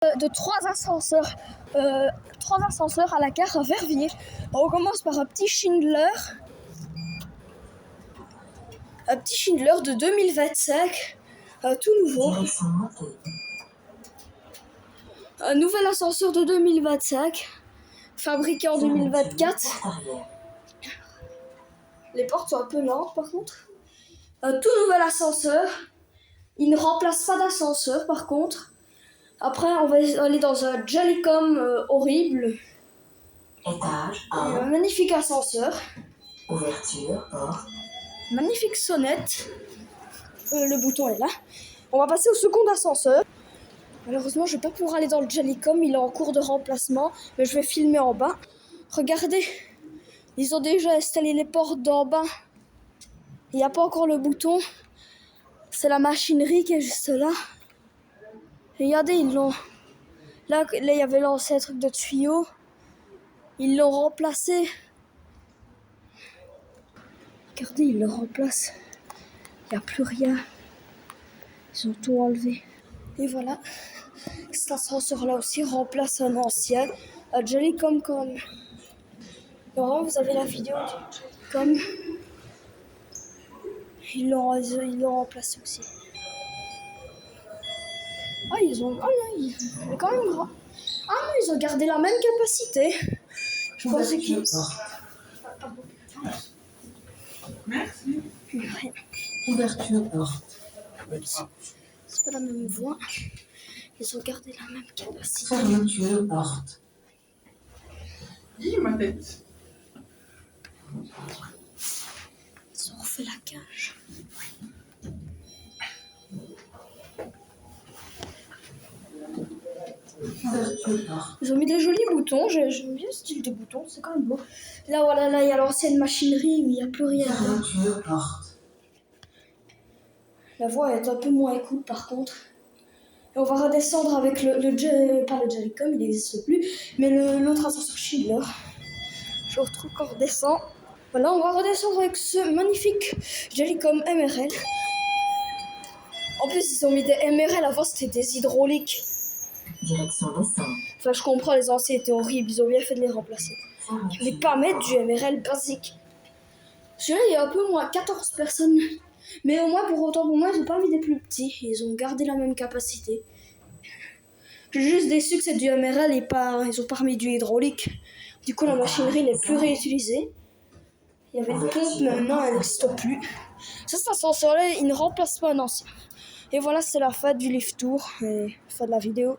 De trois ascenseurs à la gare à Verviers. On commence par un petit Schindler. Un petit Schindler de 2025, tout nouveau. Un nouvel ascenseur de 2025, fabriqué en 2024. Les portes sont un peu lentes par contre. Un tout nouvel ascenseur. Il ne remplace pas d'ascenseur par contre. Après, on va aller dans un Jolicom horrible. Étage 1. Un magnifique ascenseur. Ouverture, porte. Magnifique sonnette. Le bouton est là. On va passer au second ascenseur. Malheureusement, je ne vais pas pouvoir aller dans le Jolicom. Il est en cours de remplacement. Mais je vais filmer en bas. Regardez. Ils ont déjà installé les portes d'en bas. Il n'y a pas encore le bouton. C'est la machinerie qui est juste là. Regardez, ils l'ont... Là, il y avait l'ancien truc de tuyau. Ils l'ont remplacé. Regardez, ils le remplacent. Il n'y a plus rien. Ils ont tout enlevé. Et voilà. Cet ascenseur-là aussi remplace un ancien. Un Jolicom comme... Non, vous avez la vidéo du Jolicom. Ils l'ont remplacé aussi. Ah, ils ont... Ah non, il est quand même grand. Ah non, ils ont gardé la même capacité. Je pensais qu'ils... Merci. Rien. Ouverture, porte. C'est pas la même voie. Ils ont gardé la même capacité. Fermeture, porte. Ma tête. Ils ont refait la cage. Ouverture, porte. Ils ont mis des jolis boutons. J'aime bien le style des boutons. C'est quand même beau. Là, voilà, là, il y a l'ancienne machinerie où il n'y a plus rien. Fermeture, porte. La voie est un peu moins cool par contre. Et on va redescendre avec pas le Jolicom, il n'existe plus, mais l'autre ascenseur Schindler. Je retrouve qu'on redescend. Voilà, on va redescendre avec ce magnifique Jolicom MRL. En plus, ils ont mis des MRL, avant c'était des hydrauliques. Direction descente. Enfin, je comprends, les anciens étaient horribles, ils ont bien fait de les remplacer. Mais pas mettre du MRL basique. Celui-là, il y a un peu moins 14 personnes. Mais au moins, pour autant, pour moi, ils n'ont pas mis des plus petits. Ils ont gardé la même capacité. Je suis juste déçu que c'est du MRL et pas... Ils ont pas remis du hydraulique. Du coup, la machinerie n'est plus réutilisée. Il y avait une pompe, mais maintenant, elle n'existe plus. Ça, cet ascenseur-là, il ne remplace pas un ancien. Et voilà, c'est la fin du lift tour et fin de la vidéo.